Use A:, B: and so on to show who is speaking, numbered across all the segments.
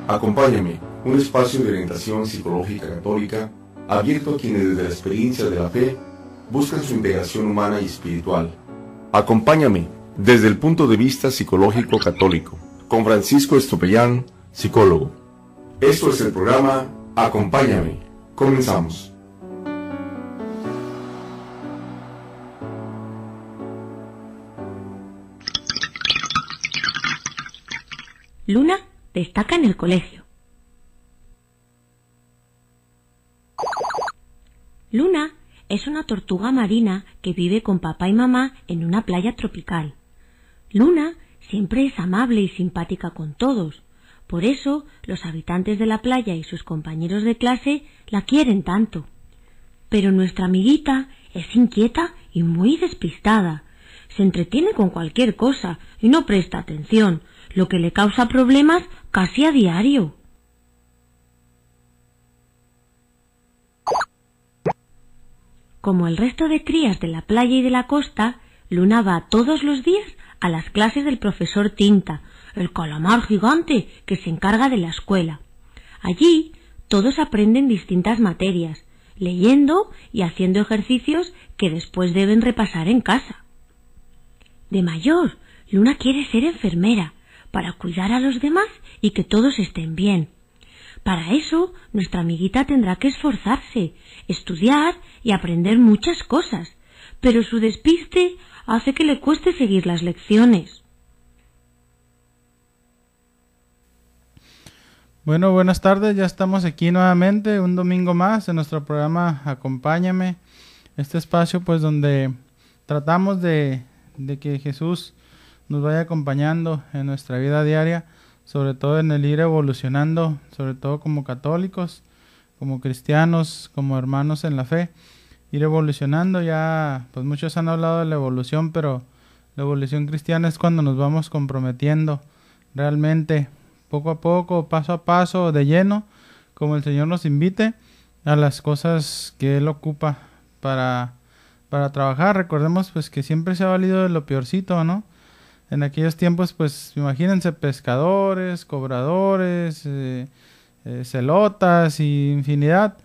A: Acompáñame, un espacio de orientación psicológica católica abierto a quienes desde la experiencia de la fe buscan su integración humana y espiritual. Acompáñame desde el punto de vista psicológico católico, con Francisco Estopellán, psicólogo. Esto es el programa Acompáñame. Comenzamos.
B: Luna destaca en el colegio. Luna es una tortuga marina que vive con papá y mamá en una playa tropical. Luna siempre es amable y simpática con todos. Por eso los habitantes de la playa y sus compañeros de clase la quieren tanto. Pero nuestra amiguita es inquieta y muy despistada. Se entretiene con cualquier cosa y no presta atención, lo que le causa problemas casi a diario. Como el resto de crías de la playa y de la costa, Luna va todos los días a las clases del profesor Tinta, el calamar gigante que se encarga de la escuela. Allí todos aprenden distintas materias, leyendo y haciendo ejercicios que después deben repasar en casa. De mayor, Luna quiere ser enfermera, para cuidar a los demás y que todos estén bien. Para eso, nuestra amiguita tendrá que esforzarse, estudiar y aprender muchas cosas, pero su despiste hace que le cueste seguir las lecciones.
C: Bueno, buenas tardes, ya estamos aquí nuevamente, un domingo más en nuestro programa Acompáñame, este espacio pues donde tratamos de que Jesús nos vaya acompañando en nuestra vida diaria, sobre todo en el ir evolucionando, sobre todo como católicos, como cristianos, como hermanos en la fe, ir evolucionando. Ya pues muchos han hablado de la evolución, pero la evolución cristiana es cuando nos vamos comprometiendo realmente, poco a poco, paso a paso, de lleno, como el Señor nos invite a las cosas que Él ocupa para trabajar. Recordemos pues que siempre se ha valido de lo peorcito, ¿no? En aquellos tiempos, pues, imagínense pescadores, cobradores, celotas y infinidad.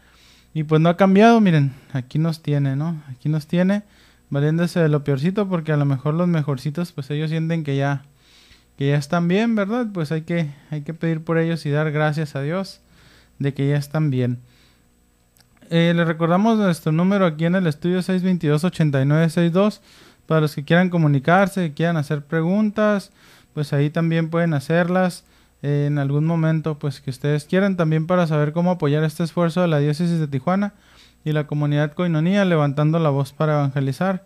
C: Y pues no ha cambiado, miren, aquí nos tiene, ¿no? Aquí nos tiene valiéndose de lo peorcito, porque a lo mejor los mejorcitos, pues ellos sienten que ya están bien, ¿verdad? Pues hay que pedir por ellos y dar gracias a Dios de que ya están bien. Les recordamos nuestro número aquí en el estudio 622-8962. Para los que quieran comunicarse, que quieran hacer preguntas, pues ahí también pueden hacerlas en algún momento pues que ustedes quieran, también para saber cómo apoyar este esfuerzo de la Diócesis de Tijuana y la comunidad Koinonía, levantando la voz para evangelizar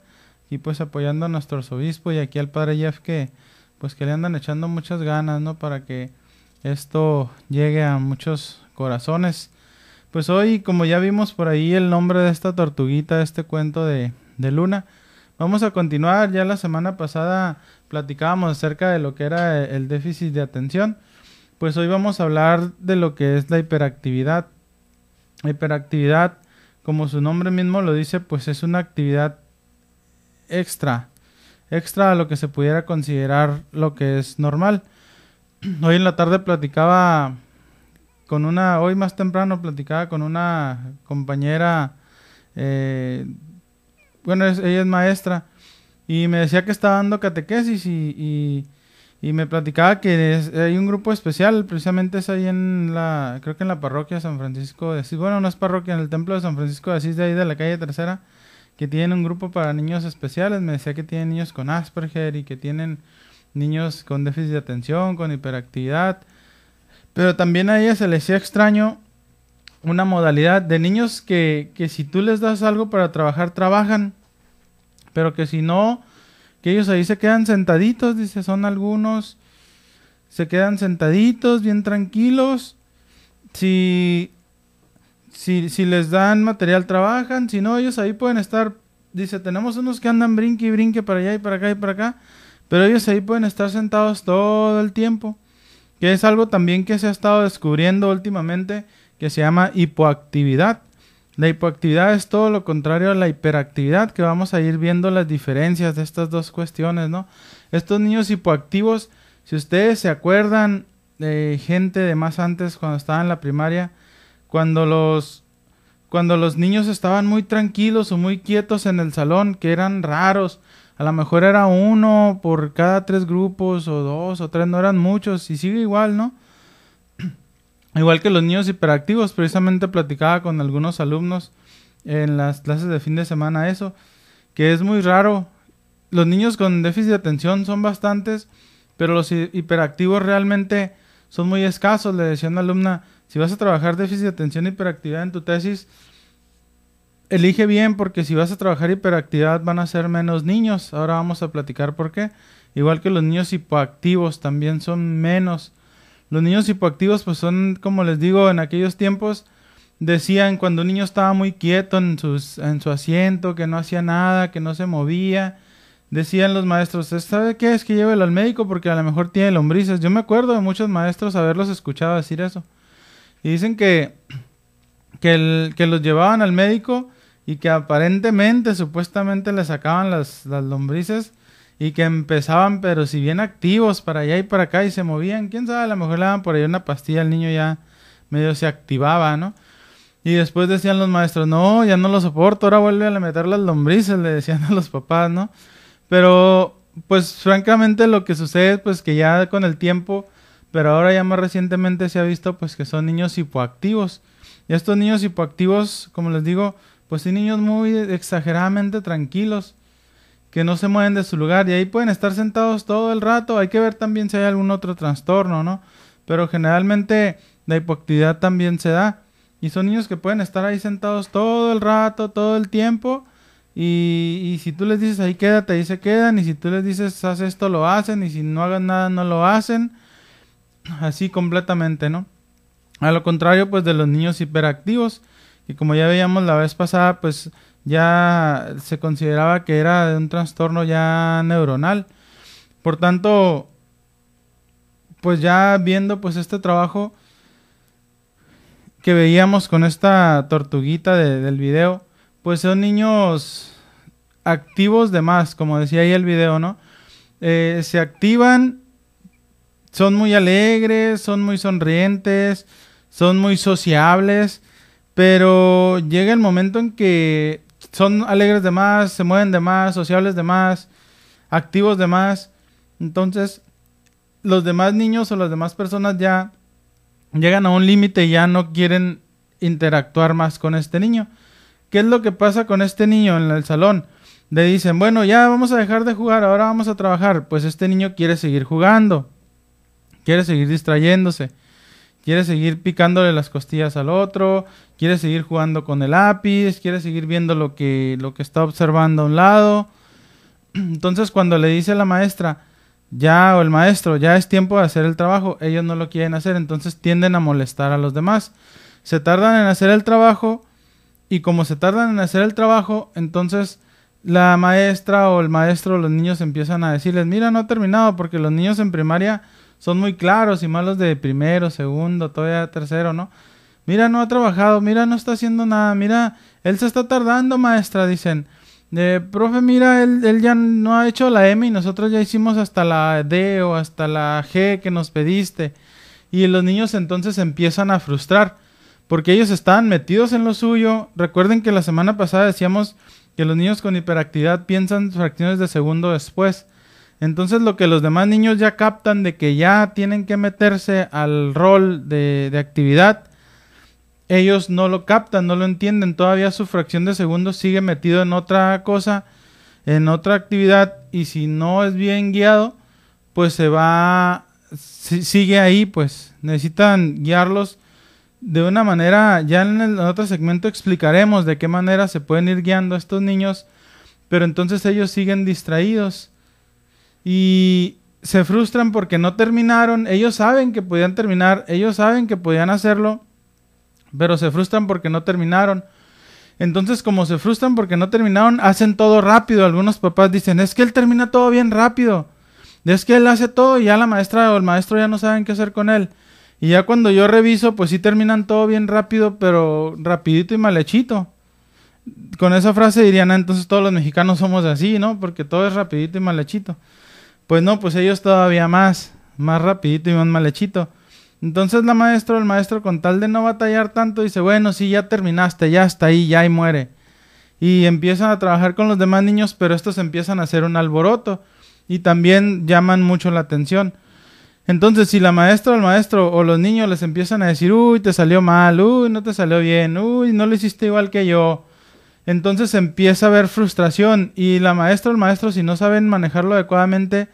C: y pues apoyando a nuestro arzobispo y aquí al Padre Jeff que le andan echando muchas ganas, ¿no? Para que esto llegue a muchos corazones. Pues hoy, como ya vimos por ahí el nombre de esta tortuguita, este cuento de Luna, vamos a continuar. Ya la semana pasada platicábamos acerca de lo que era el déficit de atención. Pues hoy vamos a hablar de lo que es la hiperactividad. La hiperactividad, como su nombre mismo lo dice, pues es una actividad extra a lo que se pudiera considerar lo que es normal. Hoy en la tarde hoy más temprano platicaba con una compañera, ella es maestra y me decía que estaba dando catequesis y me platicaba que hay un grupo especial, precisamente es ahí creo que en la parroquia San Francisco de Asís, bueno, no es parroquia, en el templo de San Francisco de Asís de ahí de la calle Tercera, que tienen un grupo para niños especiales. Me decía que tienen niños con Asperger y que tienen niños con déficit de atención, con hiperactividad, pero también a ella se les hacía extraño una modalidad de niños que si tú les das algo para trabajar, trabajan, pero que si no, que ellos ahí se quedan sentaditos, dice, son algunos, se quedan sentaditos, bien tranquilos, si les dan material, trabajan, si no, ellos ahí pueden estar, dice, tenemos unos que andan brinque y brinque para allá y para acá y para acá, pero ellos ahí pueden estar sentados todo el tiempo, que es algo también que se ha estado descubriendo últimamente, que se llama hipoactividad. La hipoactividad es todo lo contrario a la hiperactividad, que vamos a ir viendo las diferencias de estas dos cuestiones, ¿no? Estos niños hipoactivos, si ustedes se acuerdan gente de más antes, cuando estaba en la primaria, cuando los niños estaban muy tranquilos o muy quietos en el salón, que eran raros. A lo mejor era uno por cada 3 grupos, o 2 o 3, no eran muchos, y sigue igual, ¿no? Igual que los niños hiperactivos, precisamente platicaba con algunos alumnos en las clases de fin de semana eso, que es muy raro. Los niños con déficit de atención son bastantes, pero los hiperactivos realmente son muy escasos. Le decía a una alumna, si vas a trabajar déficit de atención e hiperactividad en tu tesis, elige bien, porque si vas a trabajar hiperactividad van a ser menos niños. Ahora vamos a platicar por qué. Igual que los niños hipoactivos también son menos. Los niños hipoactivos pues son, como les digo, en aquellos tiempos decían cuando un niño estaba muy quieto en su asiento, que no hacía nada, que no se movía, decían los maestros, ¿sabe qué? Es que llévelo al médico porque a lo mejor tiene lombrices. Yo me acuerdo de muchos maestros haberlos escuchado decir eso. Y dicen que los llevaban al médico y que aparentemente, supuestamente le sacaban las lombrices y que empezaban, pero si bien activos, para allá y para acá y se movían. Quién sabe, a lo mejor le daban por ahí una pastilla, el niño ya medio se activaba, ¿no? Y después decían los maestros, no, ya no lo soporto, ahora vuelve a meter las lombrices, le decían a los papás, ¿no? Pero, pues, francamente lo que sucede es pues que ya con el tiempo, pero ahora ya más recientemente se ha visto pues que son niños hipoactivos. Y estos niños hipoactivos, como les digo, pues son niños muy exageradamente tranquilos, que no se mueven de su lugar y ahí pueden estar sentados todo el rato. Hay que ver también si hay algún otro trastorno, ¿no? Pero generalmente la hipoactividad también se da. Y son niños que pueden estar ahí sentados todo el rato, todo el tiempo. Y si tú les dices ahí quédate, ahí se quedan. Y si tú les dices haz esto, lo hacen. Y si no hagan nada, no lo hacen. Así completamente, ¿no? A lo contrario, pues de los niños hiperactivos. Y como ya veíamos la vez pasada, pues ya se consideraba que era de un trastorno ya neuronal. Por tanto, pues ya viendo pues este trabajo que veíamos con esta tortuguita del video, pues son niños activos de más, como decía ahí el video, ¿no? Se activan, son muy alegres, son muy sonrientes, son muy sociables, pero llega el momento en que son alegres de más, se mueven de más, sociables de más, activos de más. Entonces, los demás niños o las demás personas ya llegan a un límite y ya no quieren interactuar más con este niño. ¿Qué es lo que pasa con este niño en el salón? Le dicen, bueno, ya vamos a dejar de jugar, ahora vamos a trabajar. Pues este niño quiere seguir jugando, quiere seguir distrayéndose, quiere seguir picándole las costillas al otro, quiere seguir jugando con el lápiz, quiere seguir viendo lo que está observando a un lado. Entonces cuando le dice la maestra, ya, o el maestro, ya es tiempo de hacer el trabajo, ellos no lo quieren hacer, entonces tienden a molestar a los demás. Se tardan en hacer el trabajo, y como se tardan en hacer el trabajo, entonces la maestra o el maestro, los niños empiezan a decirles, mira, no ha terminado, porque los niños en primaria son muy claros, y más los de primero, segundo, todavía tercero, ¿no? Mira, no ha trabajado, mira, no está haciendo nada, mira, él se está tardando, maestra, dicen. Profe, mira, él ya no ha hecho la M y nosotros ya hicimos hasta la D o hasta la G que nos pediste. Y los niños entonces empiezan a frustrar, porque ellos estaban metidos en lo suyo. Recuerden que la semana pasada decíamos que los niños con hiperactividad piensan fracciones de segundo después. Entonces lo que los demás niños ya captan de que ya tienen que meterse al rol de actividad, ellos no lo captan, no lo entienden. Todavía su fracción de segundo sigue metido en otra cosa, en otra actividad, y si no es bien guiado, pues sigue ahí. Pues necesitan guiarlos de una manera. Ya en el otro segmento explicaremos de qué manera se pueden ir guiando a estos niños, pero entonces ellos siguen distraídos y se frustran porque no terminaron. Ellos saben que podían terminar, ellos saben que podían hacerlo, pero se frustran porque no terminaron. Entonces, como se frustran porque no terminaron, hacen todo rápido. Algunos papás dicen, es que él termina todo bien rápido, es que él hace todo y ya la maestra o el maestro ya no saben qué hacer con él. Y ya cuando yo reviso, pues sí terminan todo bien rápido, pero rapidito y mal hechito. Con esa frase dirían, entonces todos los mexicanos somos así, ¿no? Porque todo es rapidito y mal hechito. Pues no, pues ellos todavía más rapidito y más mal hechito. Entonces el maestro con tal de no batallar tanto dice, bueno, sí, ya terminaste, ya está ahí, ya ahí muere. Y empiezan a trabajar con los demás niños, pero estos empiezan a hacer un alboroto y también llaman mucho la atención. Entonces, si la maestra o el maestro o los niños les empiezan a decir, uy, te salió mal, uy, no te salió bien, uy, no lo hiciste igual que yo, entonces empieza a haber frustración y la maestra o el maestro, si no saben manejarlo adecuadamente,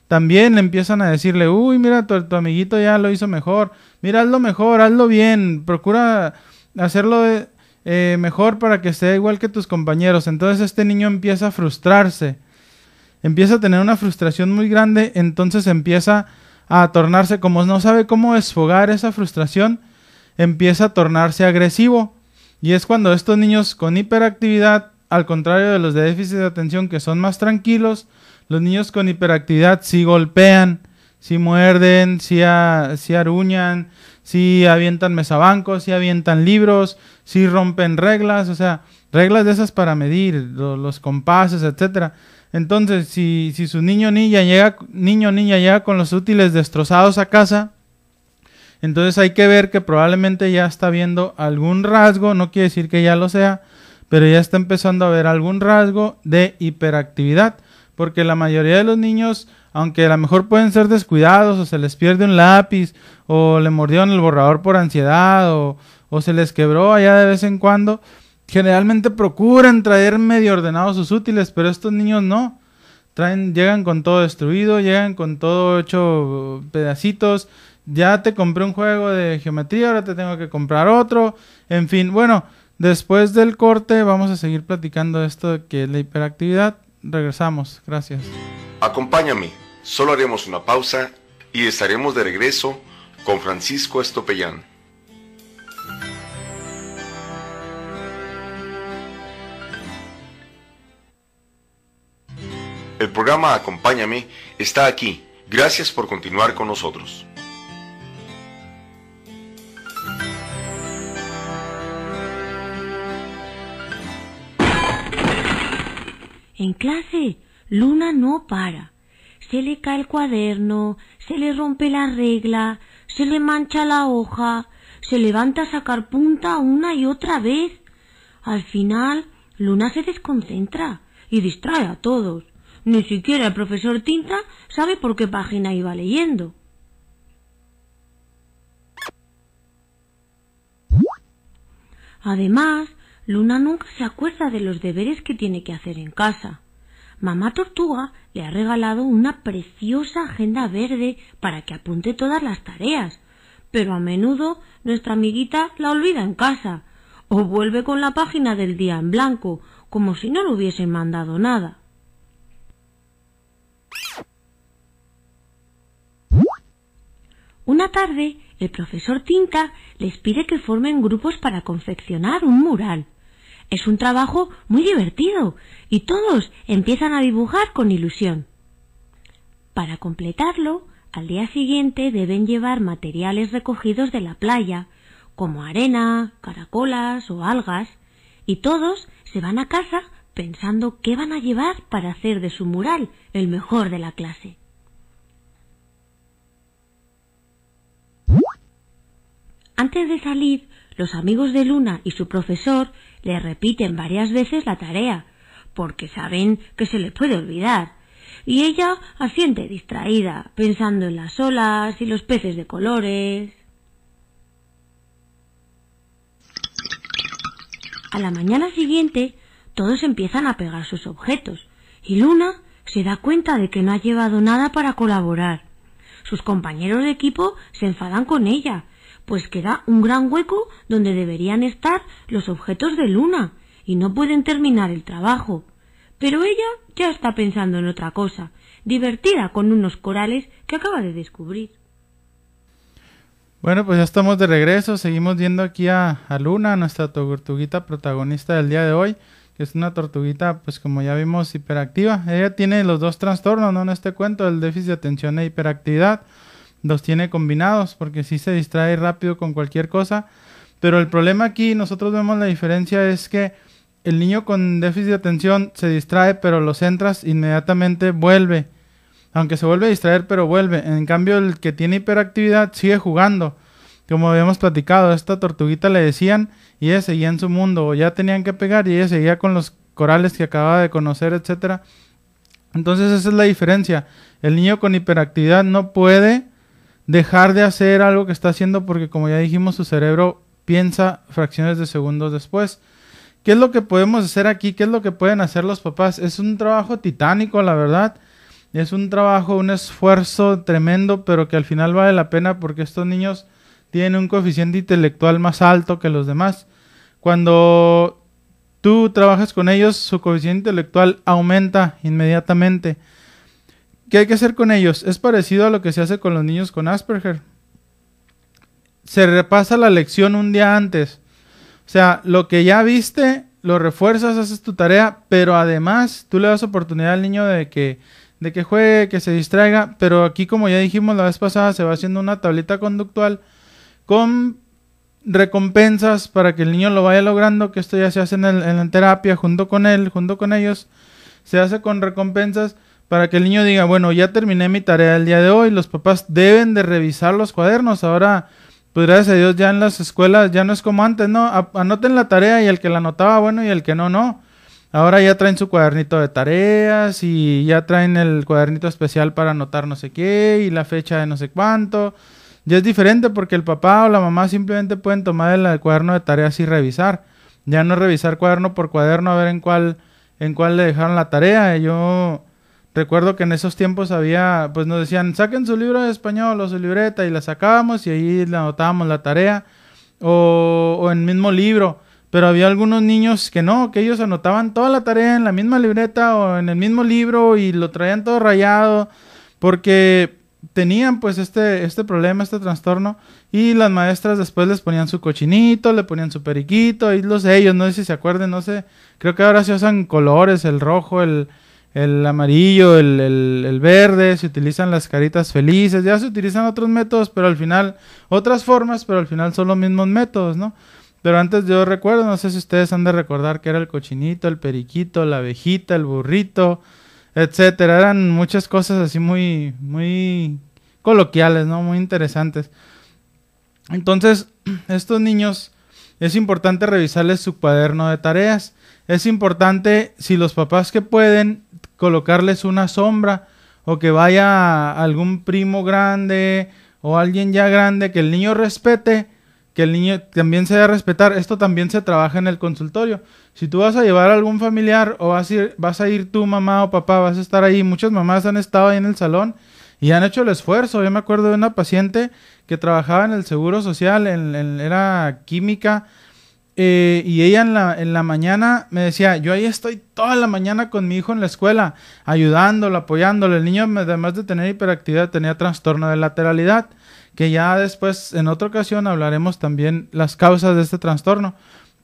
C: también le empiezan a decirle, uy, mira, tu amiguito ya lo hizo mejor, mira, hazlo mejor, hazlo bien, procura hacerlo mejor para que sea igual que tus compañeros. Entonces este niño empieza a frustrarse, empieza a tener una frustración muy grande, entonces empieza a tornarse, como no sabe cómo desfogar esa frustración, empieza a tornarse agresivo. Y es cuando estos niños con hiperactividad, al contrario de los de déficit de atención que son más tranquilos, los niños con hiperactividad sí golpean, sí muerden, sí aruñan, sí avientan mesabancos, sí avientan libros, sí rompen reglas, o sea, reglas de esas para medir, los compases, etcétera. Entonces, si su niño o niña llega con los útiles destrozados a casa, entonces hay que ver que probablemente ya está viendo algún rasgo, no quiere decir que ya lo sea, pero ya está empezando a ver algún rasgo de hiperactividad, porque la mayoría de los niños, aunque a lo mejor pueden ser descuidados, o se les pierde un lápiz, o le mordieron el borrador por ansiedad, o se les quebró allá de vez en cuando, generalmente procuran traer medio ordenados sus útiles, pero estos niños no. Llegan con todo destruido, llegan con todo hecho pedacitos. Ya te compré un juego de geometría, ahora te tengo que comprar otro. En fin, bueno, después del corte vamos a seguir platicando de esto que es la hiperactividad. Regresamos, gracias.
A: Acompáñame, solo haremos una pausa y estaremos de regreso con Francisco Estopellán. El programa Acompáñame está aquí. Gracias por continuar con nosotros.
B: En clase, Luna no para. Se le cae el cuaderno, se le rompe la regla, se le mancha la hoja, se levanta a sacar punta una y otra vez. Al final, Luna se desconcentra y distrae a todos. Ni siquiera el profesor Tinta sabe por qué página iba leyendo. Además, Luna nunca se acuerda de los deberes que tiene que hacer en casa. Mamá Tortuga le ha regalado una preciosa agenda verde para que apunte todas las tareas, pero a menudo nuestra amiguita la olvida en casa, o vuelve con la página del día en blanco, como si no le hubiesen mandado nada. Una tarde, el profesor Tinta les pide que formen grupos para confeccionar un mural. Es un trabajo muy divertido y todos empiezan a dibujar con ilusión. Para completarlo, al día siguiente deben llevar materiales recogidos de la playa, como arena, caracolas o algas, y todos se van a casa pensando qué van a llevar para hacer de su mural el mejor de la clase. Antes de salir, los amigos de Luna y su profesor le repiten varias veces la tarea, porque saben que se le puede olvidar, y ella asiente distraída, pensando en las olas y los peces de colores. A la mañana siguiente, todos empiezan a pegar sus objetos, y Luna se da cuenta de que no ha llevado nada para colaborar. Sus compañeros de equipo se enfadan con ella, pues queda un gran hueco donde deberían estar los objetos de Luna y no pueden terminar el trabajo. Pero ella ya está pensando en otra cosa, divertida con unos corales que acaba de descubrir.
C: Bueno, pues ya estamos de regreso, seguimos viendo aquí a Luna, nuestra tortuguita protagonista del día de hoy, que es una tortuguita, pues como ya vimos, hiperactiva. Ella tiene los dos trastornos, ¿no? En este cuento, el déficit de atención e hiperactividad. Los tiene combinados porque sí se distrae rápido con cualquier cosa, pero el problema aquí, nosotros vemos la diferencia, es que el niño con déficit de atención se distrae, pero lo centras, inmediatamente vuelve. aunque se vuelve a distraer, pero vuelve. En cambio, el que tiene hiperactividad sigue jugando. Como habíamos platicado, a esta tortuguita le decían y ella seguía en su mundo, o ya tenían que pegar y ella seguía con los corales que acababa de conocer, etcétera. Entonces esa es la diferencia. El niño con hiperactividad no puede dejar de hacer algo que está haciendo porque, como ya dijimos, su cerebro piensa fracciones de segundos después. ¿Qué es lo que podemos hacer aquí? ¿Qué es lo que pueden hacer los papás? Es un trabajo titánico, la verdad. Es un trabajo, un esfuerzo tremendo, pero que al final vale la pena porque estos niños tienen un coeficiente intelectual más alto que los demás. Cuando tú trabajas con ellos, su coeficiente intelectual aumenta inmediatamente. ¿Qué hay que hacer con ellos? Es parecido a lo que se hace con los niños con Asperger. Se repasa la lección un día antes. O sea, lo que ya viste, lo refuerzas, haces tu tarea, pero además tú le das oportunidad al niño de que juegue, que se distraiga. Pero aquí, como ya dijimos la vez pasada, se va haciendo una tablita conductual con recompensas para que el niño lo vaya logrando, que esto ya se hace en la terapia junto con él, junto con ellos. Se hace con recompensas para que el niño diga, bueno, ya terminé mi tarea el día de hoy. Los papás deben de revisar los cuadernos. Ahora, pues gracias a Dios, ya en las escuelas ya no es como antes, ¿no? Anoten la tarea y el que la anotaba, bueno, y el que no, no. Ahora ya traen su cuadernito de tareas y ya traen el cuadernito especial para anotar no sé qué y la fecha de no sé cuánto. Ya es diferente porque el papá o la mamá simplemente pueden tomar el cuaderno de tareas y revisar. Ya no revisar cuaderno por cuaderno a ver en cuál le dejaron la tarea. Yo recuerdo que en esos tiempos había, pues nos decían, saquen su libro de español o su libreta y la sacábamos y ahí le anotábamos la tarea o en el mismo libro. Pero había algunos niños que no, que ellos anotaban toda la tarea en la misma libreta o en el mismo libro y lo traían todo rayado porque tenían pues este problema, este trastorno, y las maestras después les ponían su cochinito, le ponían su periquito y los sellos, no sé si se acuerdan, no sé, creo que ahora se usan colores, el rojo, el amarillo, el verde, se utilizan las caritas felices, ya se utilizan otros métodos, pero al final, otras formas, pero al final son los mismos métodos, ¿no? Pero antes yo recuerdo, no sé si ustedes han de recordar que era el cochinito, el periquito, la abejita, el burrito, etcétera. Eran muchas cosas así muy, muy coloquiales, ¿no? Muy interesantes. Entonces, estos niños, es importante revisarles su cuaderno de tareas. Es importante, si los papás que pueden, colocarles una sombra o que vaya algún primo grande o alguien ya grande que el niño respete, que el niño también se debe respetar. Esto también se trabaja en el consultorio. Si tú vas a llevar a algún familiar o vas a ir tú, mamá o papá, vas a estar ahí. Muchas mamás han estado ahí en el salón y han hecho el esfuerzo. Yo me acuerdo de una paciente que trabajaba en el Seguro Social, era química, y ella en la mañana me decía, yo ahí estoy toda la mañana con mi hijo en la escuela, ayudándolo, apoyándolo. El niño, además de tener hiperactividad, tenía trastorno de lateralidad, que ya después, en otra ocasión, hablaremos también las causas de este trastorno,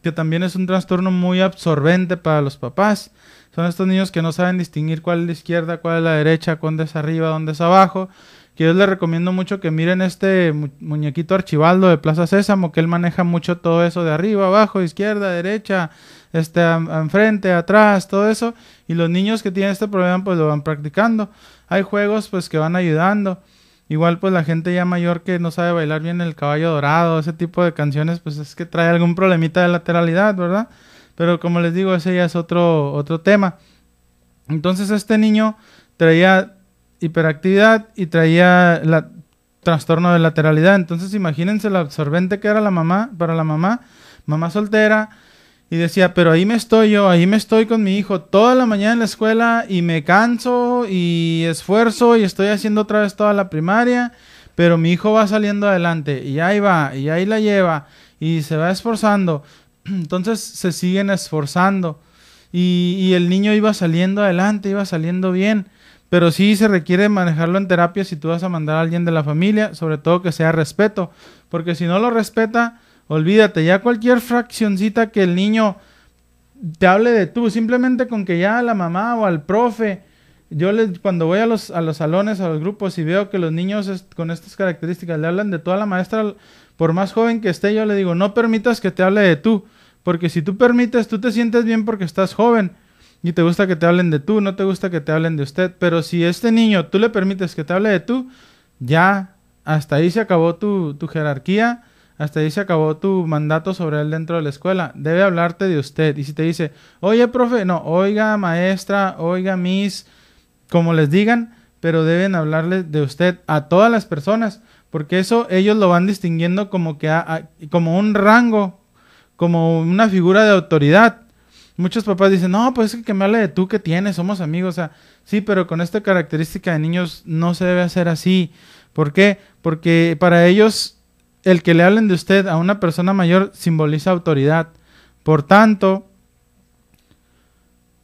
C: que también es un trastorno muy absorbente para los papás. Son estos niños que no saben distinguir cuál es la izquierda, cuál es la derecha, dónde es arriba, dónde es abajo. Que yo les recomiendo mucho que miren este muñequito Archibaldo de Plaza Sésamo, que él maneja mucho todo eso de arriba, abajo, izquierda, derecha, enfrente, atrás, todo eso. Y los niños que tienen este problema pues lo van practicando. Hay juegos pues que van ayudando. Igual pues la gente ya mayor que no sabe bailar bien el caballo dorado, ese tipo de canciones, pues es que trae algún problemita de lateralidad, ¿verdad? Pero como les digo, ese ya es otro tema. Entonces este niño traía hiperactividad y traía trastorno de lateralidad. Entonces imagínense lo absorbente que era para la mamá soltera. Y decía, pero ahí me estoy con mi hijo toda la mañana en la escuela y me canso y esfuerzo y estoy haciendo otra vez toda la primaria, pero mi hijo va saliendo adelante y ahí va y ahí la lleva y se va esforzando. Entonces se siguen esforzando y el niño iba saliendo adelante, iba saliendo bien, pero sí se requiere manejarlo en terapia si tú vas a mandar a alguien de la familia, sobre todo que sea respeto, porque si no lo respeta, olvídate, ya cualquier fraccioncita que el niño te hable de tú, simplemente con que ya a la mamá o al profe, cuando voy a los salones, a los grupos y veo que los niños con estas características le hablan de tú a la maestra, por más joven que esté, yo le digo, no permitas que te hable de tú, porque si tú permites, tú te sientes bien porque estás joven, y te gusta que te hablen de tú, no te gusta que te hablen de usted. Pero si este niño tú le permites que te hable de tú, ya hasta ahí se acabó tu jerarquía, hasta ahí se acabó tu mandato sobre él dentro de la escuela. Debe hablarte de usted. Y si te dice, oye, profe, no, oiga, maestra, oiga, miss, como les digan, pero deben hablarle de usted a todas las personas, porque eso ellos lo van distinguiendo como que como un rango, como una figura de autoridad. Muchos papás dicen, no, pues es que me hable de tú, que tienes, somos amigos. O sea, sí, pero con esta característica de niños no se debe hacer así. ¿Por qué? Porque para ellos el que le hablen de usted a una persona mayor simboliza autoridad. Por tanto,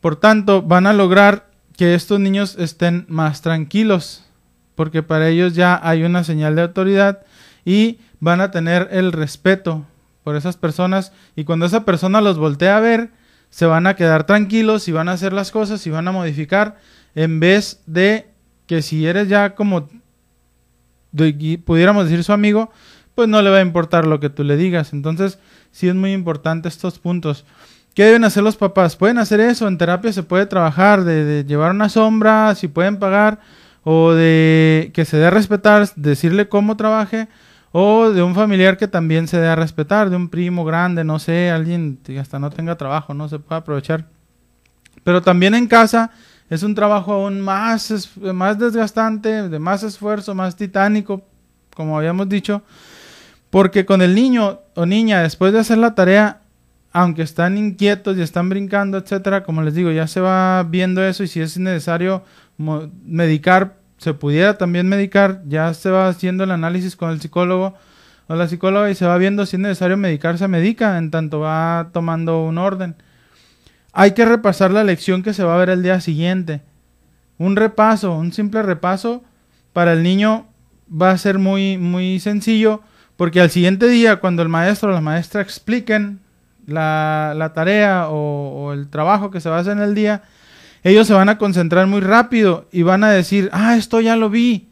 C: van a lograr que estos niños estén más tranquilos, porque para ellos ya hay una señal de autoridad y van a tener el respeto por esas personas, y cuando esa persona los voltea a ver, se van a quedar tranquilos y van a hacer las cosas y van a modificar, en vez de que si eres ya como pudiéramos decir su amigo, pues no le va a importar lo que tú le digas. Entonces sí es muy importante estos puntos. ¿Qué deben hacer los papás? Pueden hacer eso, en terapia se puede trabajar, de llevar una sombra, si pueden pagar, o de que se dé a respetar, decirle cómo trabaje, o de un familiar que también se dé a respetar, de un primo grande, no sé, alguien que hasta no tenga trabajo, no se puede aprovechar. Pero también en casa es un trabajo aún más desgastante, de más esfuerzo, más titánico, como habíamos dicho, porque con el niño o niña, después de hacer la tarea, aunque están inquietos y están brincando, etcétera, como les digo, ya se va viendo eso, y si es necesario medicar, se pudiera también medicar, ya se va haciendo el análisis con el psicólogo o la psicóloga y se va viendo si es necesario medicar, se medica, en tanto va tomando un orden. Hay que repasar la lección que se va a ver el día siguiente. Un repaso, un simple repaso para el niño va a ser muy, muy sencillo, porque al siguiente día, cuando el maestro o la maestra expliquen la tarea o el trabajo que se va a hacer en el día, ellos se van a concentrar muy rápido y van a decir, esto ya lo vi,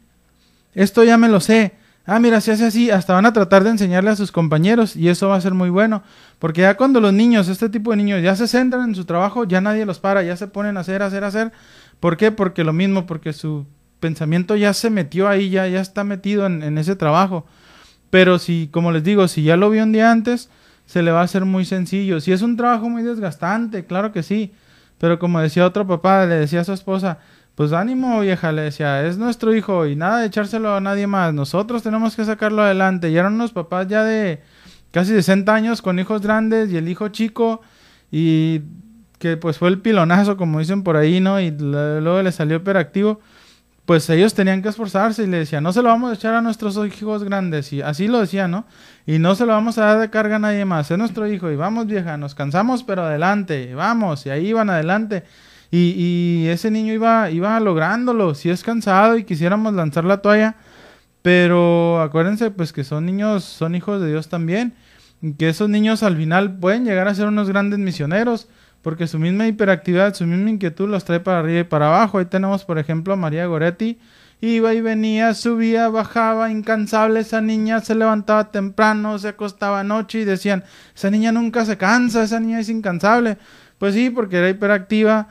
C: esto ya me lo sé, mira, se hace así, hasta van a tratar de enseñarle a sus compañeros, y eso va a ser muy bueno, porque ya cuando los niños, este tipo de niños, ya se centran en su trabajo, ya nadie los para, ya se ponen a hacer. ¿Por qué? Porque lo mismo, porque su pensamiento ya se metió ahí, ya está metido en ese trabajo. Pero si, como les digo, si ya lo vio un día antes, se le va a hacer muy sencillo. Si es un trabajo muy desgastante, claro que sí, pero como decía otro papá, le decía a su esposa, pues ánimo vieja, le decía, es nuestro hijo y nada de echárselo a nadie más, nosotros tenemos que sacarlo adelante. Y eran unos papás ya de casi 60 años con hijos grandes y el hijo chico, y que pues fue el pilonazo, como dicen por ahí, ¿no? Y luego le salió hiperactivo. Pues ellos tenían que esforzarse, y le decía, no se lo vamos a echar a nuestros hijos grandes, y así lo decía, ¿no? Y no se lo vamos a dar de carga a nadie más, es nuestro hijo, y vamos vieja, nos cansamos, pero adelante, vamos, y ahí iban adelante, y ese niño iba lográndolo. Si es cansado y quisiéramos lanzar la toalla, pero acuérdense pues que son niños, son hijos de Dios también, y que esos niños al final pueden llegar a ser unos grandes misioneros, porque su misma hiperactividad, su misma inquietud los trae para arriba y para abajo. Ahí tenemos, por ejemplo, a María Goretti. Iba y venía, subía, bajaba, incansable. Esa niña se levantaba temprano, se acostaba anoche, y decían, esa niña nunca se cansa, esa niña es incansable. Pues sí, porque era hiperactiva,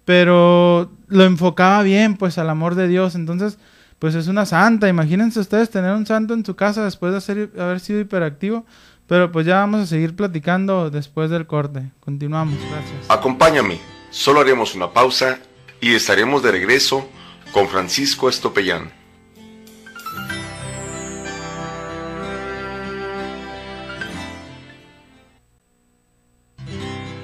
C: pero lo enfocaba bien, pues, al amor de Dios. Entonces, pues es una santa. Imagínense ustedes tener un santo en su casa después de haber sido hiperactivo. Pero pues ya vamos a seguir platicando después del corte. Continuamos, gracias.
A: Acompáñame, solo haremos una pausa y estaremos de regreso con Francisco Estopellán.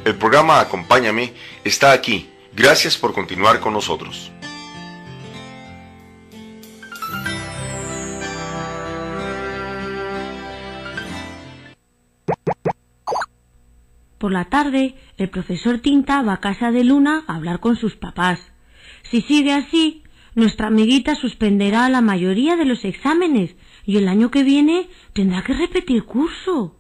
A: El programa Acompáñame está aquí. Gracias por continuar con nosotros.
B: Por la tarde, el profesor Tinta va a casa de Luna a hablar con sus papás. Si sigue así, nuestra amiguita suspenderá la mayoría de los exámenes y el año que viene tendrá que repetir curso.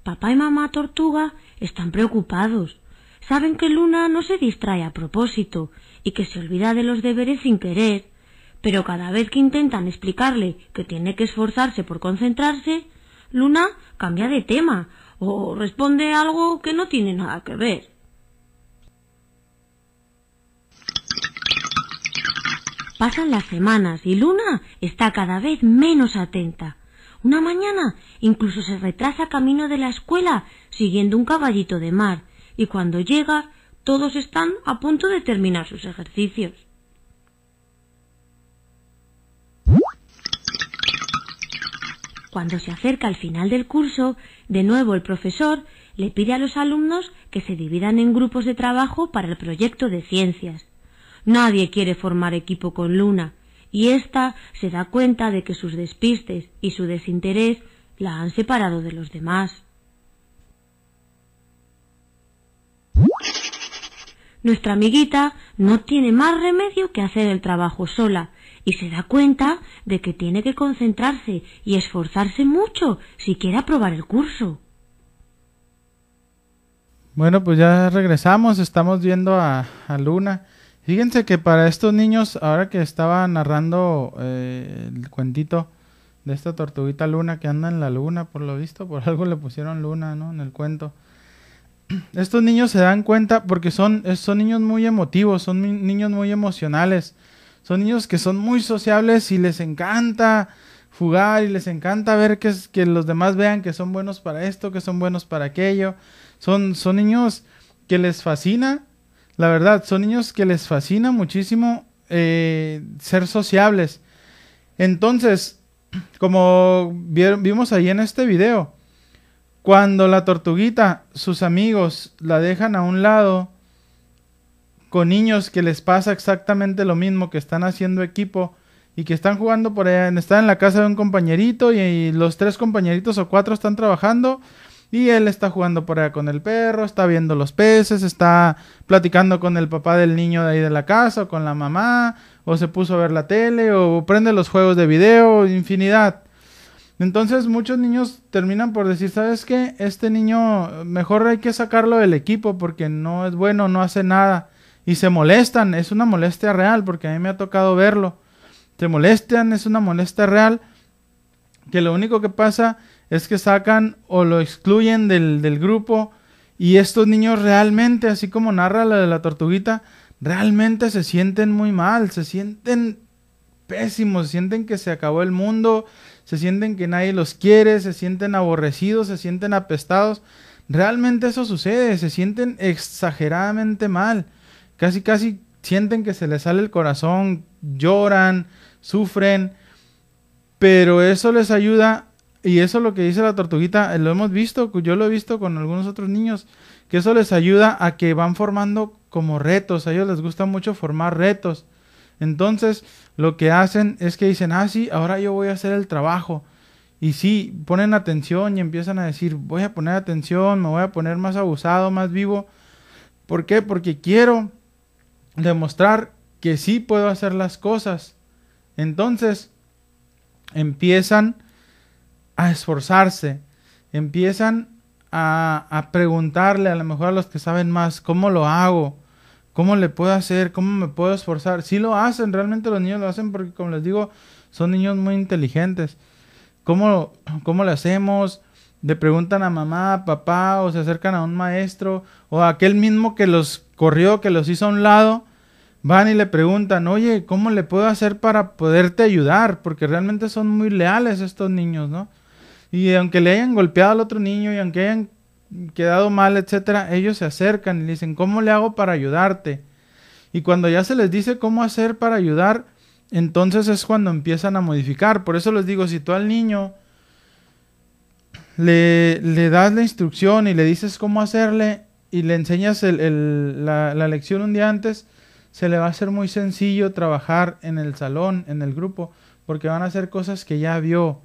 B: Papá y mamá Tortuga están preocupados. Saben que Luna no se distrae a propósito y que se olvida de los deberes sin querer, pero cada vez que intentan explicarle que tiene que esforzarse por concentrarse, Luna cambia de tema o responde algo que no tiene nada que ver. Pasan las semanas y Luna está cada vez menos atenta. Una mañana incluso se retrasa camino de la escuela siguiendo un caballito de mar, y cuando llega todos están a punto de terminar sus ejercicios. Cuando se acerca al final del curso, de nuevo el profesor le pide a los alumnos que se dividan en grupos de trabajo para el proyecto de ciencias. Nadie quiere formar equipo con Luna, y ésta se da cuenta de que sus despistes y su desinterés la han separado de los demás. Nuestra amiguita no tiene más remedio que hacer el trabajo sola, y se da cuenta de que tiene que concentrarse y esforzarse mucho si quiere aprobar el curso.
C: Bueno, pues ya regresamos, estamos viendo a Luna. Fíjense que para estos niños, ahora que estaba narrando el cuentito de esta tortuguita Luna que anda en la luna, por lo visto, por algo le pusieron Luna, ¿no?, en el cuento. Estos niños se dan cuenta porque son niños muy emotivos, son niños muy emocionales. Son niños que son muy sociables y les encanta jugar y les encanta ver que los demás vean que son buenos para esto, que son buenos para aquello. Son niños que les fascina, la verdad, son niños que les fascina muchísimo ser sociables. Entonces, como vimos ahí en este video, cuando la tortuguita, sus amigos, la dejan a un lado con niños que les pasa exactamente lo mismo, que están haciendo equipo y que están jugando por allá, están en la casa de un compañerito y los 3 compañeritos o 4 están trabajando y él está jugando por allá con el perro, está viendo los peces, está platicando con el papá del niño de ahí de la casa o con la mamá, o se puso a ver la tele o prende los juegos de video, infinidad. Entonces muchos niños terminan por decir, ¿sabes qué? Este niño mejor hay que sacarlo del equipo porque no es bueno, no hace nada. Y se molestan, es una molestia real, porque a mí me ha tocado verlo. Se molestan, es una molestia real, que lo único que pasa es que sacan o lo excluyen del grupo, y estos niños realmente, así como narra la de la tortuguita, realmente se sienten muy mal, se sienten pésimos, se sienten que se acabó el mundo, se sienten que nadie los quiere, se sienten aborrecidos, se sienten apestados. Realmente eso sucede, se sienten exageradamente mal. Casi sienten que se les sale el corazón, lloran, sufren, pero eso les ayuda, y eso es lo que dice la tortuguita, lo hemos visto, yo lo he visto con algunos otros niños, que eso les ayuda a que van formando como retos, a ellos les gusta mucho formar retos. Entonces lo que hacen es que dicen, sí, ahora yo voy a hacer el trabajo, y sí, ponen atención y empiezan a decir, voy a poner atención, me voy a poner más abusado, más vivo. ¿Por qué? Porque quiero demostrar que sí puedo hacer las cosas. Entonces empiezan a esforzarse, empiezan a preguntarle a lo mejor a los que saben más, ¿cómo lo hago? ¿Cómo le puedo hacer? ¿Cómo me puedo esforzar? Sí lo hacen, realmente los niños lo hacen porque, como les digo, son niños muy inteligentes. ¿Cómo le hacemos? Le preguntan a mamá, a papá, o se acercan a un maestro, o a aquel mismo que los corrió, que los hizo a un lado, van y le preguntan, oye, ¿cómo le puedo hacer para poderte ayudar? Porque realmente son muy leales estos niños, ¿no? Y aunque le hayan golpeado al otro niño y aunque hayan quedado mal, etcétera, ellos se acercan y le dicen, ¿cómo le hago para ayudarte? Y cuando ya se les dice cómo hacer para ayudar, entonces es cuando empiezan a modificar. Por eso les digo, si tú al niño le das la instrucción y le dices cómo hacerle y le enseñas la lección un día antes, se le va a hacer muy sencillo trabajar en el salón, en el grupo, porque van a hacer cosas que ya vio.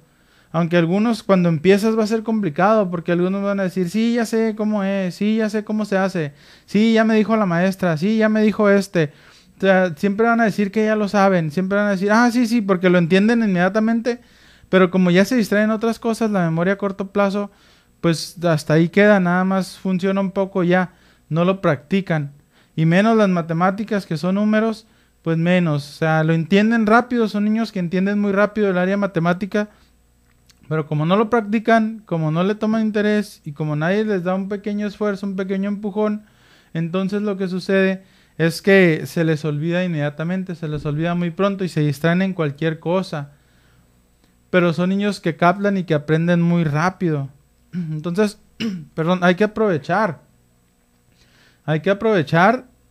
C: Aunque algunos cuando empiezas va a ser complicado, porque algunos van a decir, sí, ya sé cómo es, sí, ya sé cómo se hace, sí, ya me dijo la maestra, sí, ya me dijo este. O sea, siempre van a decir que ya lo saben, siempre van a decir, sí, porque lo entienden inmediatamente, pero como ya se distraen otras cosas, la memoria a corto plazo, pues hasta ahí queda, nada más funciona un poco ya, no lo practican. Y menos las matemáticas, que son números, pues menos. O sea, lo entienden rápido, son niños que entienden muy rápido el área matemática, pero como no lo practican, como no le toman interés y como nadie les da un pequeño esfuerzo, un pequeño empujón, entonces lo que sucede es que se les olvida inmediatamente, se les olvida muy pronto y se distraen en cualquier cosa. Pero son niños que captan y que aprenden muy rápido. Entonces, perdón, hay que aprovechar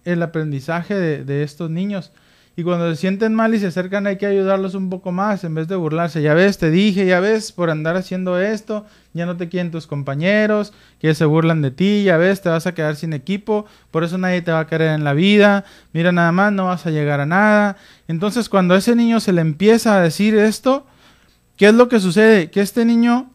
C: el aprendizaje de estos niños. Y cuando se sienten mal y se acercan, hay que ayudarlos un poco más en vez de burlarse. Ya ves, te dije, ya ves, por andar haciendo esto, ya no te quieren tus compañeros, que se burlan de ti, ya ves, te vas a quedar sin equipo, por eso nadie te va a querer en la vida, mira nada más, no vas a llegar a nada. Entonces, cuando a ese niño se le empieza a decir esto, ¿qué es lo que sucede? Que este niño,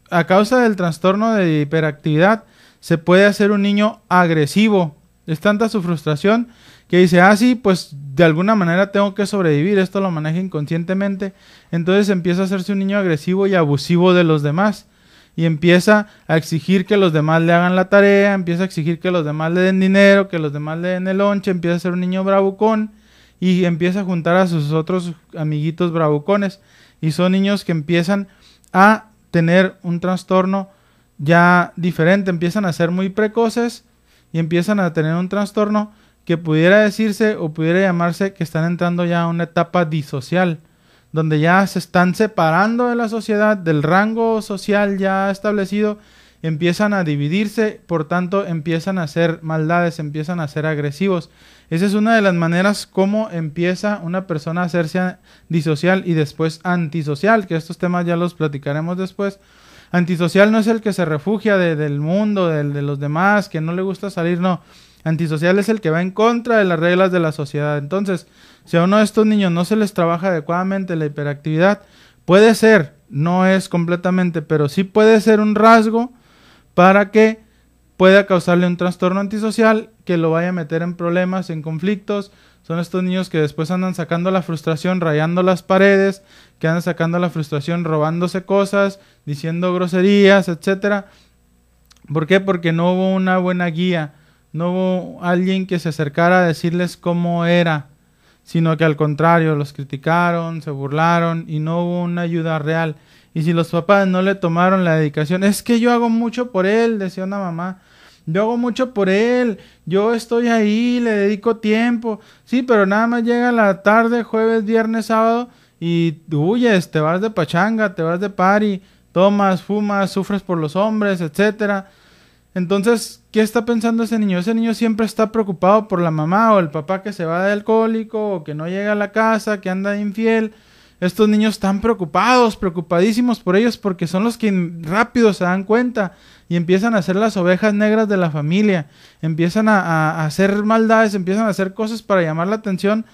C: a causa del trastorno de hiperactividad, se puede hacer un niño agresivo. Es tanta su frustración que dice, sí, pues de alguna manera tengo que sobrevivir, esto lo maneja inconscientemente, entonces empieza a hacerse un niño agresivo y abusivo de los demás, y empieza a exigir que los demás le hagan la tarea, empieza a exigir que los demás le den dinero, que los demás le den el lonche, empieza a ser un niño bravucón, y empieza a juntar a sus otros amiguitos bravucones, y son niños que empiezan a tener un trastorno ya diferente, empiezan a ser muy precoces, y empiezan a tener un trastorno que pudiera decirse o pudiera llamarse que están entrando ya a una etapa disocial, donde ya se están separando de la sociedad, del rango social ya establecido, empiezan a dividirse, por tanto empiezan a hacer maldades, empiezan a ser agresivos. Esa es una de las maneras como empieza una persona a hacerse disocial y después antisocial, que estos temas ya los platicaremos después. Antisocial no es el que se refugia del mundo, de los demás, que no le gusta salir, no. Antisocial es el que va en contra de las reglas de la sociedad. Entonces, si a uno de estos niños no se les trabaja adecuadamente la hiperactividad, puede ser, no es completamente, pero sí puede ser un rasgo para que pueda causarle un trastorno antisocial que lo vaya a meter en problemas, en conflictos. Son estos niños que después andan sacando la frustración rayando las paredes, que andan sacando la frustración robándose cosas, diciendo groserías, etcétera. ¿Por qué? Porque no hubo una buena guía. No hubo alguien que se acercara a decirles cómo era, sino que al contrario, los criticaron, se burlaron y no hubo una ayuda real. Y si los papás no le tomaron la dedicación, es que yo hago mucho por él, decía una mamá, yo hago mucho por él, yo estoy ahí, le dedico tiempo, sí, pero nada más llega la tarde, jueves, viernes, sábado y huyes, te vas de pachanga, te vas de party, tomas, fumas, sufres por los hombres, etcétera. Entonces, ¿qué está pensando ese niño? Ese niño siempre está preocupado por la mamá o el papá que se va de alcohólico o que no llega a la casa, que anda de infiel. Estos niños están preocupados, preocupadísimos por ellos porque son los que rápido se dan cuenta y empiezan a ser las ovejas negras de la familia. Empiezan a hacer maldades, empiezan a hacer cosas para llamar la atención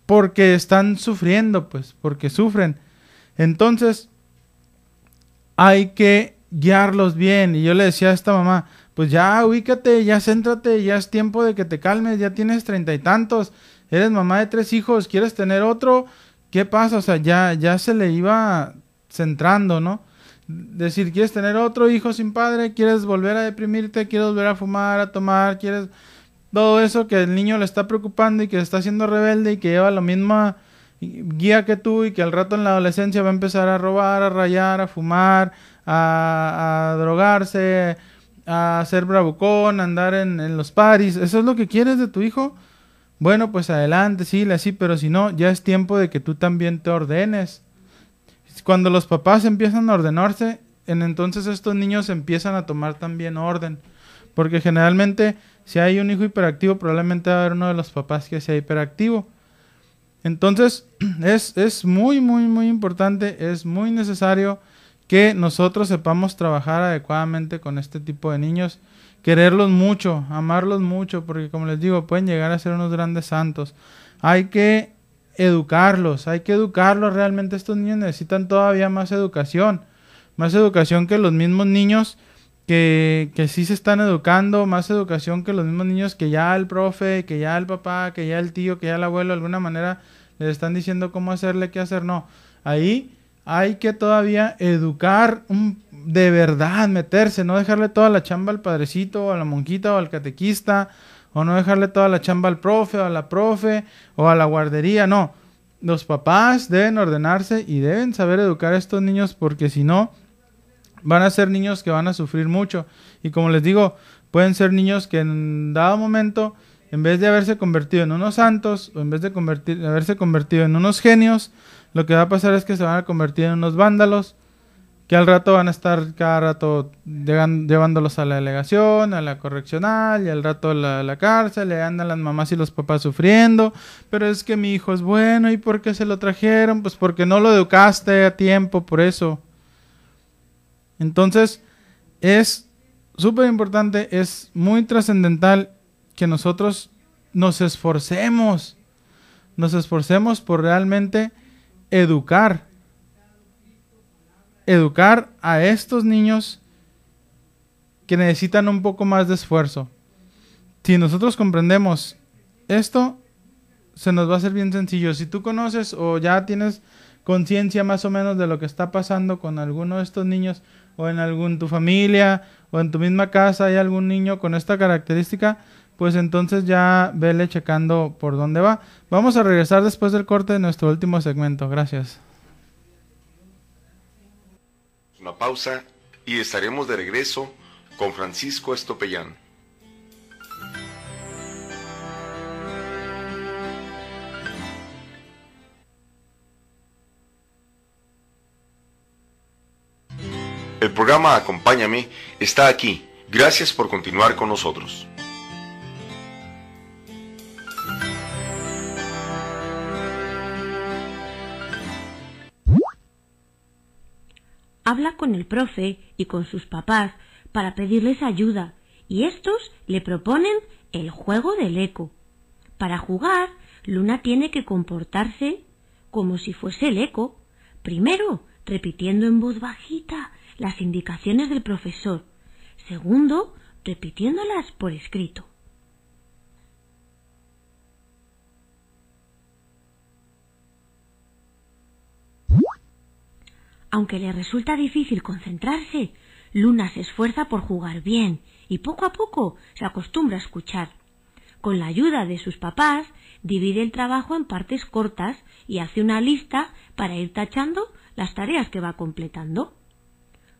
C: porque están sufriendo, pues, porque sufren. Entonces, hay que guiarlos bien. Y yo le decía a esta mamá, pues ya ubícate, ya céntrate, ya es tiempo de que te calmes, ya tienes 30 y tantos, eres mamá de 3 hijos, ¿quieres tener otro? ¿Qué pasa? O sea, ya se le iba centrando, ¿no? Decir, ¿quieres tener otro hijo sin padre? ¿Quieres volver a deprimirte? ¿Quieres volver a fumar, a tomar? ¿Quieres todo eso que el niño le está preocupando y que está haciendo rebelde y que lleva la misma guía que tú y que al rato en la adolescencia va a empezar a robar, a rayar, a fumar, a drogarse, a ser bravucón, a andar en los paris? ¿Eso es lo que quieres de tu hijo? Bueno, pues adelante, sí, así, pero si no, ya es tiempo de que tú también te ordenes. Cuando los papás empiezan a ordenarse, entonces estos niños empiezan a tomar también orden. Porque generalmente, si hay un hijo hiperactivo, probablemente va a haber uno de los papás que sea hiperactivo. Entonces, es muy, muy, muy importante, es muy necesario que nosotros sepamos trabajar adecuadamente con este tipo de niños, quererlos mucho, amarlos mucho, porque como les digo, pueden llegar a ser unos grandes santos. Hay que educarlos realmente. Estos niños necesitan todavía más educación que los mismos niños que sí se están educando, más educación que los mismos niños que ya el profe, que ya el papá, que ya el tío, que ya el abuelo, de alguna manera les están diciendo cómo hacerle, qué hacer. No, ahí hay que todavía educar de verdad, meterse, no dejarle toda la chamba al padrecito, o a la monjita, o al catequista, o no dejarle toda la chamba al profe, o a la profe, o a la guardería. No, los papás deben ordenarse y deben saber educar a estos niños, porque si no, van a ser niños que van a sufrir mucho. Y como les digo, pueden ser niños que en dado momento en vez de haberse convertido en unos santos, o en vez de haberse convertido en unos genios, lo que va a pasar es que se van a convertir en unos vándalos, que al rato van a estar cada rato llevándolos a la delegación, a la correccional, y al rato a la cárcel, y andan las mamás y los papás sufriendo, pero es que mi hijo es bueno, ¿y por qué se lo trajeron? Pues porque no lo educaste a tiempo, por eso. Entonces, es súper importante, es muy trascendental que nosotros nos esforcemos por realmente educar a estos niños que necesitan un poco más de esfuerzo. Si nosotros comprendemos esto, se nos va a hacer bien sencillo. Si tú conoces o ya tienes conciencia más o menos de lo que está pasando con alguno de estos niños, o en tu familia o en tu misma casa hay algún niño con esta característica, pues entonces ya vele checando por dónde va. Vamos a regresar después del corte de nuestro último segmento. Gracias.
A: Una pausa y estaremos de regreso con Francisco Estopellán. El programa Acompáñame está aquí. Gracias por continuar con nosotros.
B: Habla con el profe y con sus papás para pedirles ayuda, y estos le proponen el juego del eco. Para jugar, Luna tiene que comportarse como si fuese el eco, primero repitiendo en voz bajita las indicaciones del profesor, segundo repitiéndolas por escrito. Aunque le resulta difícil concentrarse, Luna se esfuerza por jugar bien y poco a poco se acostumbra a escuchar. Con la ayuda de sus papás, divide el trabajo en partes cortas y hace una lista para ir tachando las tareas que va completando.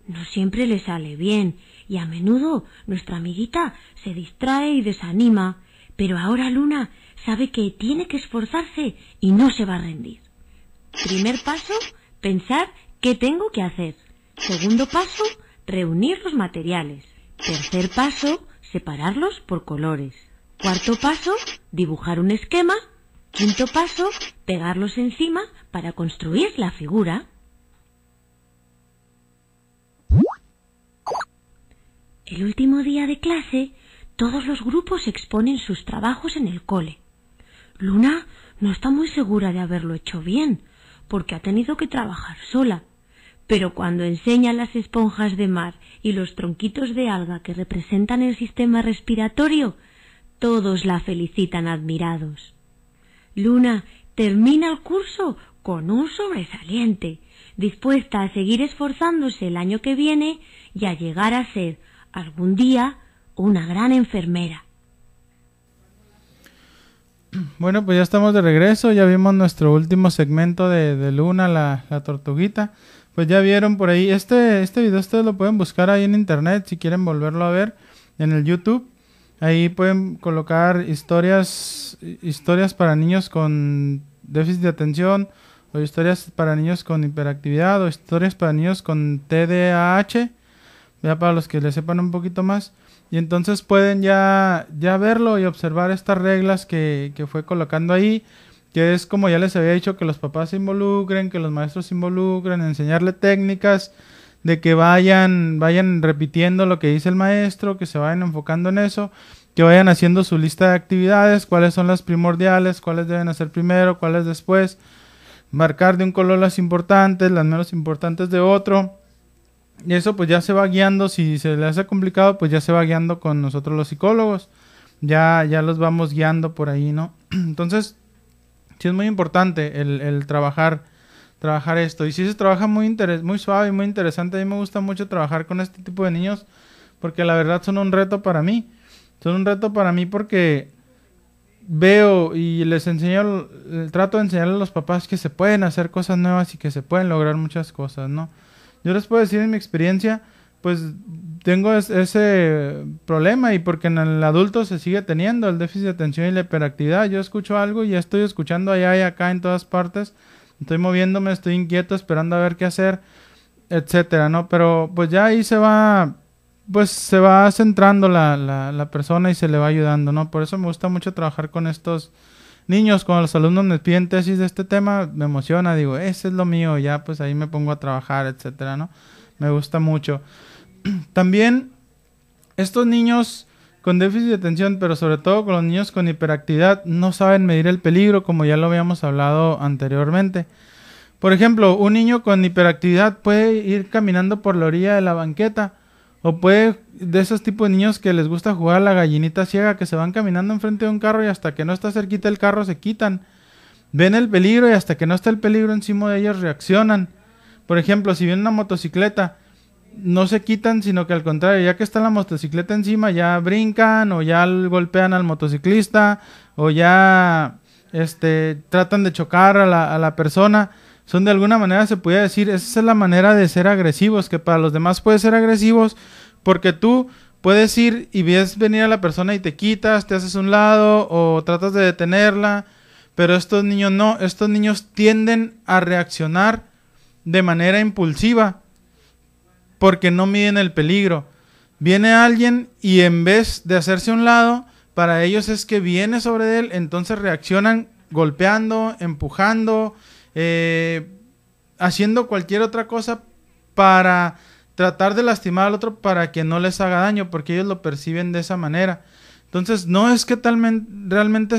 B: No siempre le sale bien y a menudo nuestra amiguita se distrae y desanima, pero ahora Luna sabe que tiene que esforzarse y no se va a rendir. Primer paso, pensar ¿qué tengo que hacer? Segundo paso, reunir los materiales. Tercer paso, separarlos por colores. Cuarto paso, dibujar un esquema. Quinto paso, pegarlos encima para construir la figura. El último día de clase, todos los grupos exponen sus trabajos en el cole. Luna no está muy segura de haberlo hecho bien, porque ha tenido que trabajar sola. Pero cuando enseña las esponjas de mar y los tronquitos de alga que representan el sistema respiratorio, todos la felicitan admirados. Luna termina el curso con un sobresaliente, dispuesta a seguir esforzándose el año que viene y a llegar a ser, algún día, una gran enfermera.
C: Bueno, pues ya estamos de regreso, ya vimos nuestro último segmento de Luna, la tortuguita. Pues ya vieron por ahí, este video ustedes lo pueden buscar ahí en internet si quieren volverlo a ver en el YouTube. Ahí pueden colocar historias para niños con déficit de atención, o historias para niños con hiperactividad, o historias para niños con TDAH, ya para los que les sepan un poquito más. Y entonces pueden ya verlo y observar estas reglas que fue colocando ahí, que es como ya les había dicho, que los papás se involucren, que los maestros se involucren, enseñarle técnicas, de que vayan repitiendo lo que dice el maestro, que se vayan enfocando en eso, que vayan haciendo su lista de actividades, cuáles son las primordiales, cuáles deben hacer primero, cuáles después, marcar de un color las importantes, las menos importantes de otro, y eso pues ya se va guiando. Si se le hace complicado, pues ya se va guiando con nosotros los psicólogos, ya los vamos guiando por ahí, ¿no? Entonces, sí es muy importante el trabajar esto. Y sí se trabaja muy suave y muy interesante. A mí me gusta mucho trabajar con este tipo de niños, porque la verdad son un reto para mí. Son un reto para mí porque veo y les enseño, trato de enseñarle a los papás que se pueden hacer cosas nuevas y que se pueden lograr muchas cosas, ¿no? Yo les puedo decir en mi experiencia, pues tengo ese problema, y porque en el adulto se sigue teniendo el déficit de atención y la hiperactividad. Yo escucho algo y ya estoy escuchando allá y acá en todas partes, estoy moviéndome, estoy inquieto, esperando a ver qué hacer, etcétera, ¿no? Pero pues ya ahí se va centrando la persona y se le va ayudando, ¿no? Por eso me gusta mucho trabajar con estos niños. Cuando los alumnos me piden tesis de este tema, me emociona, digo, ese es lo mío, ya pues ahí me pongo a trabajar, etcétera, ¿no? Me gusta mucho. También estos niños con déficit de atención, pero sobre todo con los niños con hiperactividad, no saben medir el peligro, como ya lo habíamos hablado anteriormente. Por ejemplo, un niño con hiperactividad puede ir caminando por la orilla de la banqueta, o puede, de esos tipos de niños que les gusta jugar a la gallinita ciega, que se van caminando enfrente de un carro y hasta que no está cerquita el carro se quitan. Ven el peligro y hasta que no está el peligro encima de ellos reaccionan. Por ejemplo, si viene una motocicleta, no se quitan, sino que al contrario, ya que está la motocicleta encima, ya brincan o ya golpean al motociclista o ya tratan de chocar a la persona. Son, de alguna manera se puede decir, esa es la manera de ser agresivos, que para los demás puede ser agresivos porque tú puedes ir y ves venir a la persona y te quitas, te haces a un lado o tratas de detenerla, pero estos niños no, estos niños tienden a reaccionar de manera impulsiva porque no miden el peligro. Viene alguien y en vez de hacerse a un lado, para ellos es que viene sobre él, entonces reaccionan golpeando, empujando, haciendo cualquier otra cosa para tratar de lastimar al otro para que no les haga daño, porque ellos lo perciben de esa manera. Entonces no es que realmente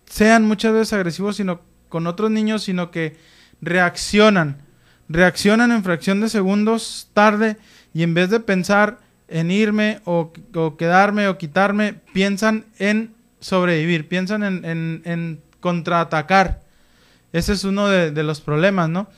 C: sean muchas veces agresivos sino con otros niños, sino que reaccionan en fracción de segundos tarde, y en vez de pensar en irme o quedarme o quitarme, piensan en sobrevivir, piensan en contraatacar. Ese es uno de los problemas, ¿no?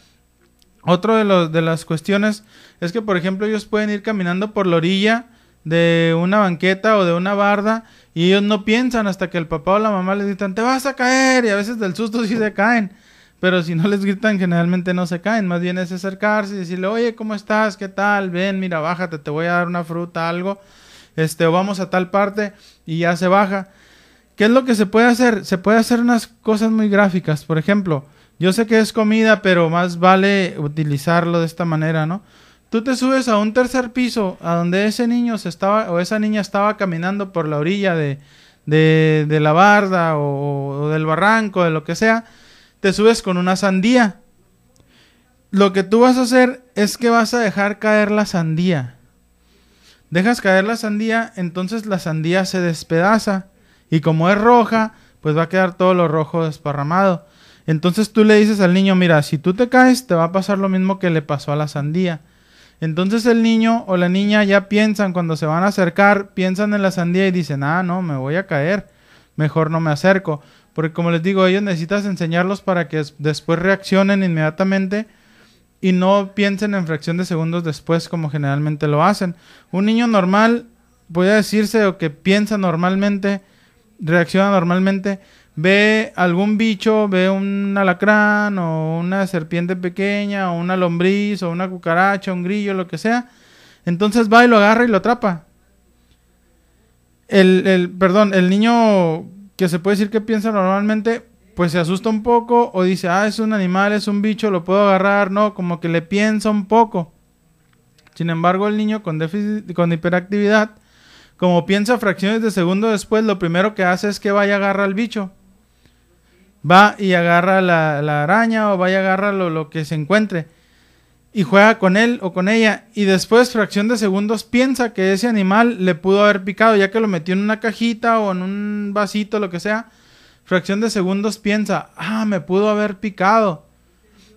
C: Otro de las cuestiones es que, por ejemplo, ellos pueden ir caminando por la orilla de una banqueta o de una barda y ellos no piensan hasta que el papá o la mamá les gritan, te vas a caer, y a veces del susto sí se caen. Pero si no les gritan, generalmente no se caen. Más bien es acercarse y decirle, oye, ¿cómo estás? ¿Qué tal? Ven, mira, bájate, te voy a dar una fruta, algo. O vamos a tal parte, y ya se baja. ¿Qué es lo que se puede hacer? Se puede hacer unas cosas muy gráficas. Por ejemplo, yo sé que es comida, pero más vale utilizarlo de esta manera, ¿no? Tú te subes a un tercer piso, a donde ese niño esa niña estaba caminando por la orilla de la barda o del barranco, de lo que sea. Te subes con una sandía. Lo que tú vas a hacer es que vas a dejar caer la sandía. Dejas caer la sandía, entonces la sandía se despedaza. Y como es roja, pues va a quedar todo lo rojo desparramado. Entonces tú le dices al niño, mira, si tú te caes, te va a pasar lo mismo que le pasó a la sandía. Entonces el niño o la niña ya piensan, cuando se van a acercar, piensan en la sandía y dicen, no, me voy a caer. Mejor no me acerco. Porque como les digo, ellos necesitas enseñarlos para que después reaccionen inmediatamente y no piensen en fracción de segundos después como generalmente lo hacen. Un niño normal, puede decirse, o que piensa normalmente, reacciona normalmente, ve algún bicho, ve un alacrán o una serpiente pequeña o una lombriz o una cucaracha, un grillo, lo que sea, entonces va y lo agarra y lo atrapa. El niño que se puede decir que piensa normalmente, pues se asusta un poco o dice, es un animal, es un bicho, lo puedo agarrar, no, como que le piensa un poco. Sin embargo, el niño con déficit, con hiperactividad, como piensa fracciones de segundo después, lo primero que hace es que vaya y agarra al bicho. Va y agarra la araña o vaya y agarra lo que se encuentre y juega con él o con ella, y después, fracción de segundos, piensa que ese animal le pudo haber picado, ya que lo metió en una cajita o en un vasito, lo que sea. Fracción de segundos piensa, me pudo haber picado,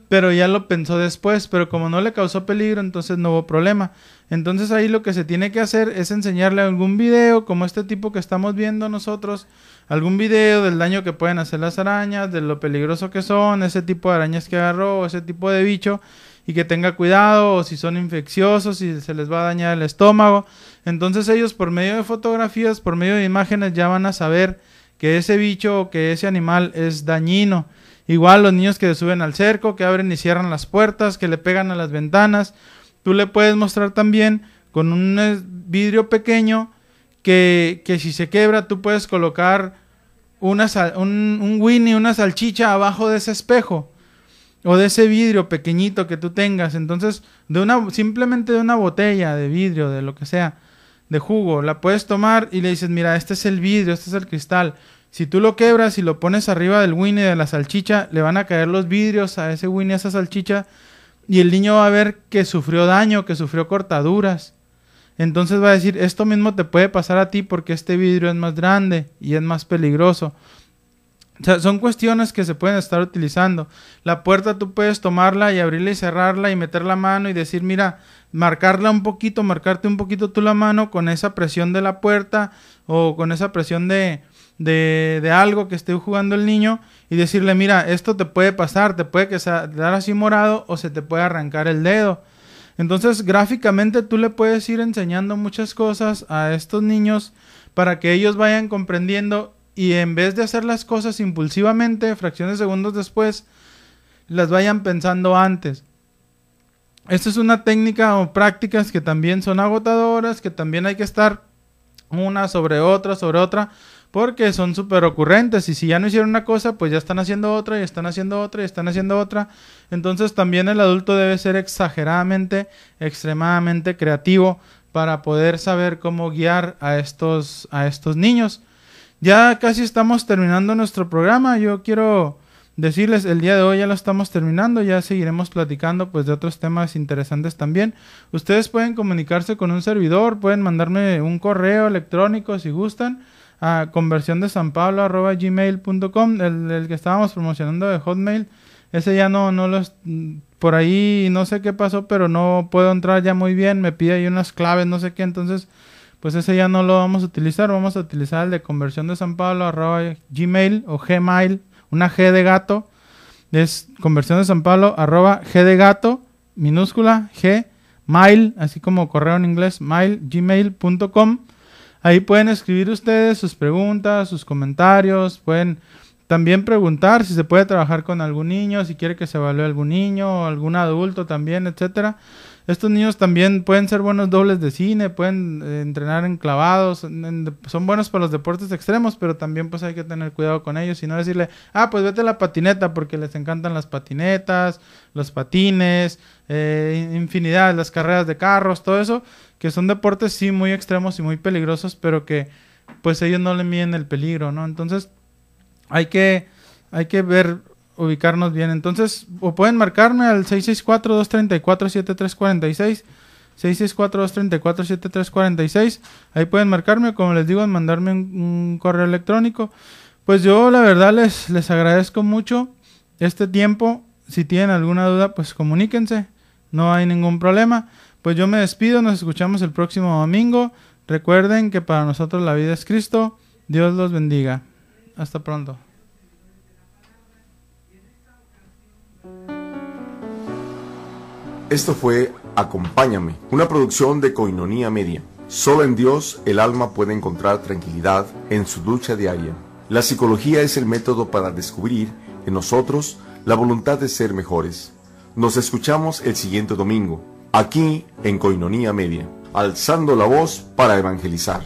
C: pero ya lo pensó después, pero como no le causó peligro, entonces no hubo problema. Entonces ahí lo que se tiene que hacer es enseñarle algún video, como este tipo que estamos viendo nosotros, algún video del daño que pueden hacer las arañas, de lo peligroso que son, ese tipo de arañas que agarró, ese tipo de bicho, y que tenga cuidado, o si son infecciosos, si se les va a dañar el estómago. Entonces ellos, por medio de fotografías, por medio de imágenes, ya van a saber que ese bicho o que ese animal es dañino. Igual los niños que suben al cerco, que abren y cierran las puertas, que le pegan a las ventanas. Tú le puedes mostrar también con un vidrio pequeño que si se quebra tú puedes colocar un Winnie, una salchicha abajo de ese espejo o de ese vidrio pequeñito que tú tengas. Entonces, simplemente de una botella de vidrio, de lo que sea, de jugo, la puedes tomar y le dices, mira, este es el vidrio, este es el cristal. Si tú lo quebras y lo pones arriba del Winnie de la salchicha, le van a caer los vidrios a ese Winnie, a esa salchicha, y el niño va a ver que sufrió daño, que sufrió cortaduras. Entonces va a decir, esto mismo te puede pasar a ti porque este vidrio es más grande y es más peligroso. O sea, son cuestiones que se pueden estar utilizando. La puerta tú puedes tomarla y abrirla y cerrarla y meter la mano y decir, mira, marcarte un poquito tú la mano con esa presión de la puerta o con esa presión de algo que esté jugando el niño y decirle, mira, esto te puede pasar, te puede quedar así morado o se te puede arrancar el dedo. Entonces, gráficamente tú le puedes ir enseñando muchas cosas a estos niños para que ellos vayan comprendiendo y en vez de hacer las cosas impulsivamente, fracciones de segundos después, las vayan pensando antes. Esta es una técnica o prácticas que también son agotadoras, que también hay que estar una sobre otra, porque son súper ocurrentes y si ya no hicieron una cosa, pues ya están haciendo otra y están haciendo otra y están haciendo otra. Entonces también el adulto debe ser exageradamente, extremadamente creativo para poder saber cómo guiar a estos niños. Ya casi estamos terminando nuestro programa. Yo quiero decirles, el día de hoy ya lo estamos terminando, ya seguiremos platicando pues de otros temas interesantes también. Ustedes pueden comunicarse con un servidor, pueden mandarme un correo electrónico si gustan a conversiondesanpablo@gmail.com, el que estábamos promocionando de Hotmail, ese ya no los, por ahí no sé qué pasó, pero no puedo entrar ya muy bien, me pide ahí unas claves, no sé qué, entonces pues ese ya no lo vamos a utilizar, vamos a utilizar el de conversiondesanpablo@gmail o Gmail, una G de gato, es conversiondesanpablo@G de gato, minúscula, G, mail, así como correo en inglés, mail, gmail.com. Ahí pueden escribir ustedes sus preguntas, sus comentarios, pueden también preguntar si se puede trabajar con algún niño, si quiere que se evalúe algún niño o algún adulto también, etcétera. Estos niños también pueden ser buenos dobles de cine, pueden entrenar en clavados, son buenos para los deportes extremos, pero también pues hay que tener cuidado con ellos y no decirle, pues vete a la patineta porque les encantan las patinetas, los patines, infinidad, las carreras de carros, todo eso, que son deportes sí muy extremos y muy peligrosos, pero que pues ellos no le miden el peligro, ¿no? Entonces hay que ver, ubicarnos bien. Entonces, o pueden marcarme al 664-234-7346, 664-234-7346, ahí pueden marcarme, como les digo, mandarme un correo electrónico. Pues yo la verdad les agradezco mucho este tiempo. Si tienen alguna duda, pues comuníquense, no hay ningún problema. Pues yo me despido, nos escuchamos el próximo domingo. Recuerden que para nosotros la vida es Cristo. Dios los bendiga. Hasta pronto.
A: Esto fue Acompáñame, una producción de Koinonia Media. Solo en Dios el alma puede encontrar tranquilidad en su lucha diaria. La psicología es el método para descubrir en nosotros la voluntad de ser mejores. Nos escuchamos el siguiente domingo, aquí en Koinonia Media, alzando la voz para evangelizar.